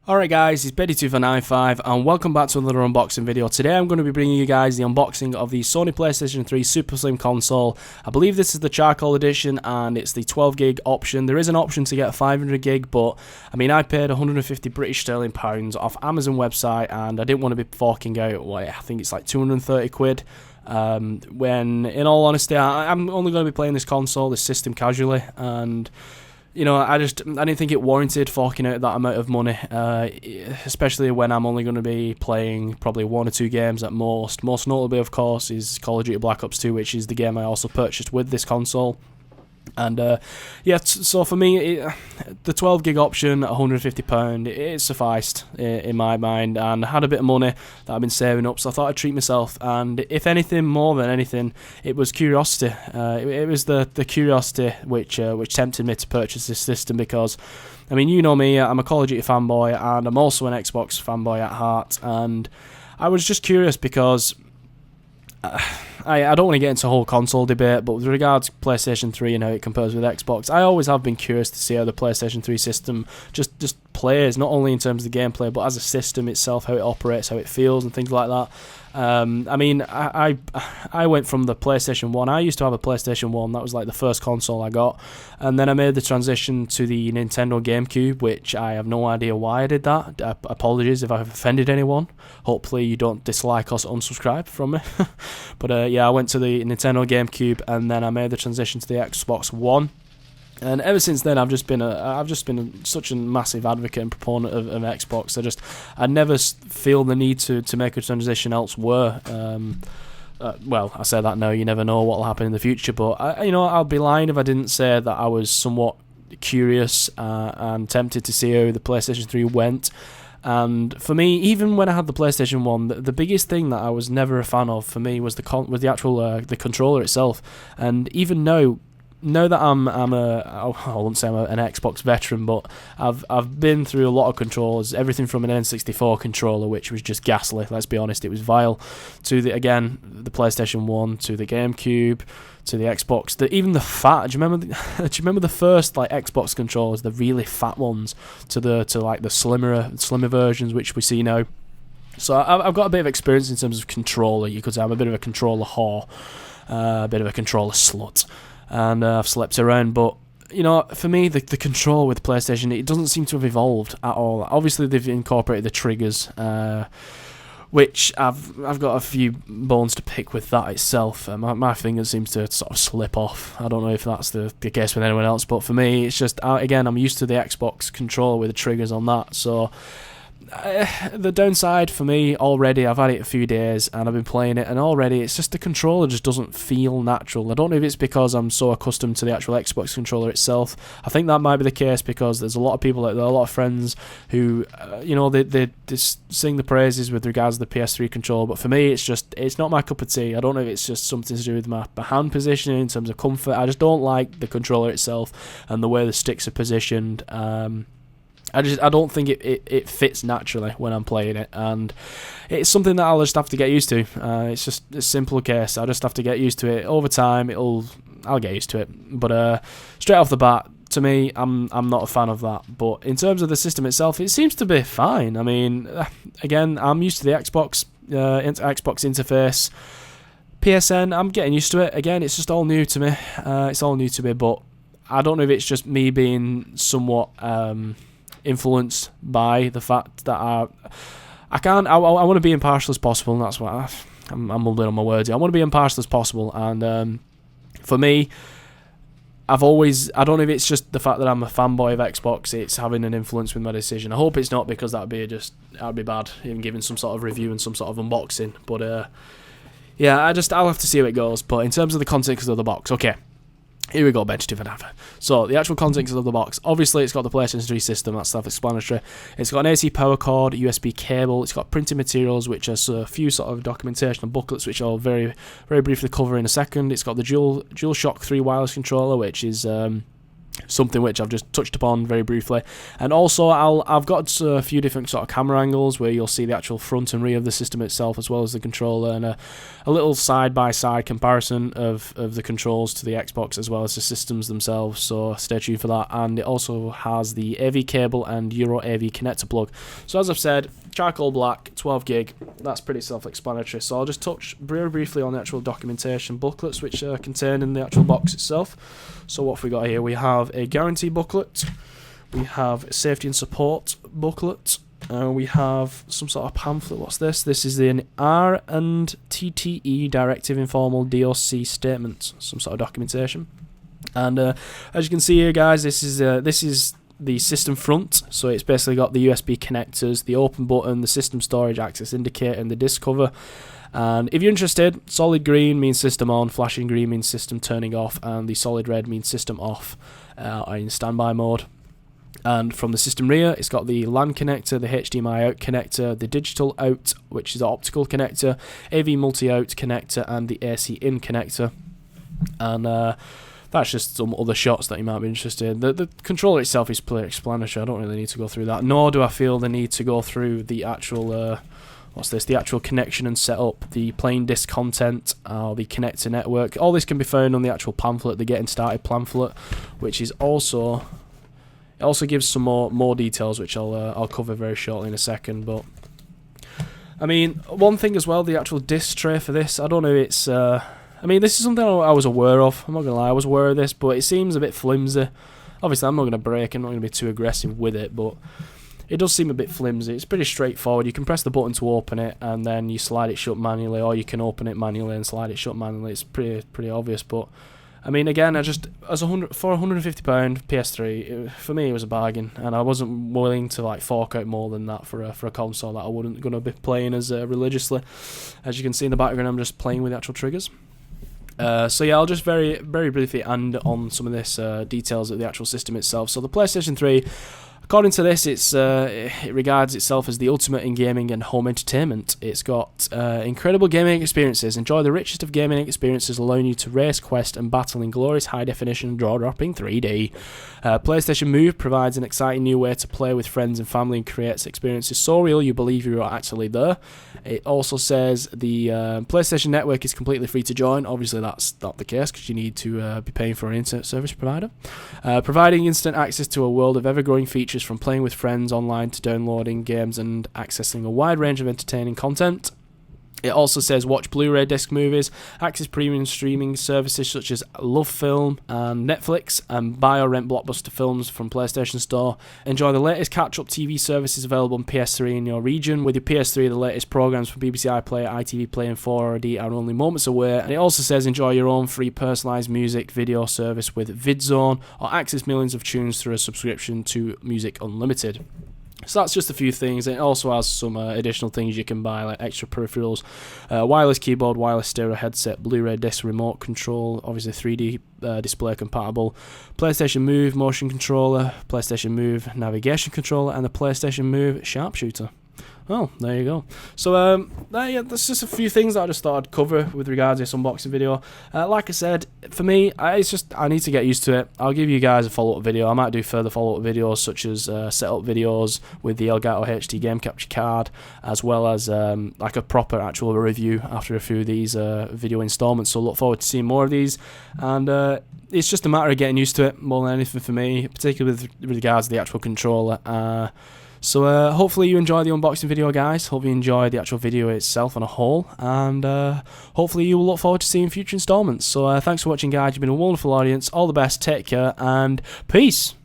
Alright guys, it's Betty2495 and welcome back to another unboxing video. Today I'm going to be bringing you guys the unboxing of the Sony PlayStation 3 Super Slim console. I believe this is the charcoal edition and it's the 12GB option. There is an option to get 500GB, but I mean I paid 150 British sterling pounds off Amazon website and I didn't want to be forking out, I think it's like 230 quid. When in all honesty I'm only going to be playing this console, this system casually, and you know, I didn't think it warranted forking out that amount of money, especially when I'm only going to be playing probably one or two games at most. Most notably, of course, is Call of Duty Black Ops 2, which is the game I also purchased with this console. And yeah, so for me, the 12GB option at £150, it sufficed in my mind, and I had a bit of money that I've been saving up, so I thought I'd treat myself. And if anything, more than anything, it was curiosity. It was the curiosity which tempted me to purchase this system, because I mean, you know me, I'm a Call of Duty fanboy, and I'm also an Xbox fanboy at heart, and I was just curious because I don't want to get into a whole console debate, but with regards to PlayStation 3 and how it compares with Xbox, I always have been curious to see how the PlayStation 3 system just plays, not only in terms of the gameplay, but as a system itself, how it operates, how it feels, and things like that. I mean, I went from the PlayStation 1. I used to have a PlayStation 1. That was like the first console I got. And then I made the transition to the Nintendo GameCube, which I have no idea why I did that. Apologies if I've offended anyone. Hopefully you don't dislike or unsubscribe from me. But yeah, I went to the Nintendo GameCube, and then I made the transition to the Xbox One. And ever since then, I've just been such a massive advocate and proponent of Xbox. I never feel the need to make a transition elsewhere. Well, I say that now. You never know what will happen in the future, but I'll be lying if I didn't say that I was somewhat curious and tempted to see how the PlayStation 3 went. And for me, even when I had the PlayStation 1, the biggest thing that I was never a fan of for me was the actual the controller itself. And even now that I won't say I'm an Xbox veteran, but I've been through a lot of controllers, everything from an N64 controller, which was just ghastly, let's be honest, it was vile, to the PlayStation 1, to the GameCube, to the Xbox, even the fat. Do you remember the first like Xbox controllers, the really fat ones, to like the slimmer versions which we see now? So I've got a bit of experience in terms of controller. You could say I'm a bit of a controller whore, a bit of a controller slut. And I've slept around, but for me, the control with PlayStation, it doesn't seem to have evolved at all. Obviously, they've incorporated the triggers, which I've got a few bones to pick with that itself. My finger seems to sort of slip off. I don't know if that's the case with anyone else, but for me, it's just again, I'm used to the Xbox controller with the triggers on that, so. The downside for me, already I've had it a few days and I've been playing it, and already it's just the controller just doesn't feel natural. I don't know if it's because I'm so accustomed to the actual Xbox controller itself. I think that might be the case, because there's a lot of people out there, a lot of friends who they just sing the praises with regards to the PS3 controller, but for me it's not my cup of tea. I don't know if it's just something to do with my hand positioning in terms of comfort. I just don't like the controller itself and the way the sticks are positioned. I don't think it fits naturally when I'm playing it, and it's something that I'll just have to get used to. It's just a simple case. I just have to get used to it. Over time, I'll get used to it. But straight off the bat, to me, I'm not a fan of that. But in terms of the system itself, it seems to be fine. I mean, again, I'm used to the Xbox interface. PSN, I'm getting used to it. Again, it's just all new to me. But I don't know if it's just me being somewhat influenced by the fact that I want to be impartial as possible, and that's what I'm mumbling on my words here. I want to be impartial as possible, and for me, I don't know if it's just the fact that I'm a fanboy of Xbox, it's having an influence with my decision. I hope it's not, because that'd be bad, even giving some sort of review and some sort of unboxing. But yeah, I'll have to see how it goes. But in terms of the contents of the box, okay. Here we go, Bench2 So, the actual contents of the box. Obviously, it's got the PlayStation 3 system, that's self-explanatory. It's got an AC power cord, a USB cable, it's got printed materials, which has a few sort of documentation and booklets, which I'll very, very briefly cover in a second. It's got the DualShock 3 wireless controller, which is something which I've just touched upon very briefly. And also I've got a few different sort of camera angles where you'll see the actual front and rear of the system itself, as well as the controller, and a little side-by-side comparison of the controls to the Xbox as well as the systems themselves, so stay tuned for that. And it also has the AV cable and Euro AV connector plug. So as I've said, charcoal black, 12 gig, that's pretty self-explanatory. So I'll just touch very briefly on the actual documentation booklets which are contained in the actual box itself. So what have we got here? We have a guarantee booklet, we have a safety and support booklet, we have some sort of pamphlet. What's this? This is an R&TTE Directive Informal DOC Statement, some sort of documentation. And as you can see here, guys, this is the system front, so it's basically got the USB connectors, the open button, the system storage access indicator, and the disk cover. And if you're interested, solid green means system on, flashing green means system turning off, and the solid red means system off in standby mode. And from the system rear, it's got the LAN connector, the HDMI out connector, the digital out, which is the optical connector, AV multi-out connector, and the AC in connector. And that's just some other shots that you might be interested in. The controller itself is pretty explanatory. I don't really need to go through that, nor do I feel the need to go through the actual the actual connection and setup, the plain disk content, the connector network. All this can be found on the actual pamphlet, the getting started pamphlet, which is also, it also gives some more details, which I'll cover very shortly in a second. But I mean, one thing as well, the actual disk tray for this, I don't know, it's I mean, this is something I was aware of. I'm not gonna lie, I was aware of this, but it seems a bit flimsy. Obviously, I'm not gonna break, I'm not gonna be too aggressive with it, but it does seem a bit flimsy. It's pretty straightforward. You can press the button to open it, and then you slide it shut manually, or you can open it manually and slide it shut manually. It's pretty obvious. But I mean, again, for £150 PS3, for me it was a bargain, and I wasn't willing to like fork out more than that for a console that I wasn't going to be playing as religiously. As you can see in the background, I'm just playing with the actual triggers. So yeah, I'll just very briefly end on some of this details of the actual system itself. So the PlayStation 3, according to this, it regards itself as the ultimate in gaming and home entertainment. It's got incredible gaming experiences. Enjoy the richest of gaming experiences, allowing you to race, quest, and battle in glorious high-definition, draw-dropping 3D. PlayStation Move provides an exciting new way to play with friends and family and creates experiences so real you believe you are actually there. It also says the PlayStation Network is completely free to join. Obviously, that's not the case because you need to be paying for an internet service provider. Providing instant access to a world of ever-growing features, from playing with friends online to downloading games and accessing a wide range of entertaining content. It also says watch Blu-ray disc movies, access premium streaming services such as Love Film and Netflix, and buy or rent blockbuster films from PlayStation Store. Enjoy the latest catch-up TV services available on PS3 in your region. With your PS3, the latest programs from BBC iPlayer, ITV Play, and 4RD are only moments away. And it also says enjoy your own free personalised music video service with VidZone, or access millions of tunes through a subscription to Music Unlimited. So that's just a few things. It also has some additional things you can buy, like extra peripherals, wireless keyboard, wireless stereo headset, Blu-ray disc, remote control, obviously 3D display compatible, PlayStation Move motion controller, PlayStation Move navigation controller, and the PlayStation Move sharpshooter. Oh, there you go. So, yeah, that's just a few things that I just thought I'd cover with regards to this unboxing video. Like I said, for me, I need to get used to it. I'll give you guys a follow-up video. I might do further follow-up videos, such as setup videos with the Elgato HD game capture card, as well as like a proper actual review after a few of these video installments. So look forward to seeing more of these. And it's just a matter of getting used to it more than anything for me, particularly with regards to the actual controller. So hopefully you enjoy the unboxing video, guys. Hope you enjoy the actual video itself on a whole, and hopefully you will look forward to seeing future installments. So thanks for watching, guys. You've been a wonderful audience. All the best, take care, and peace.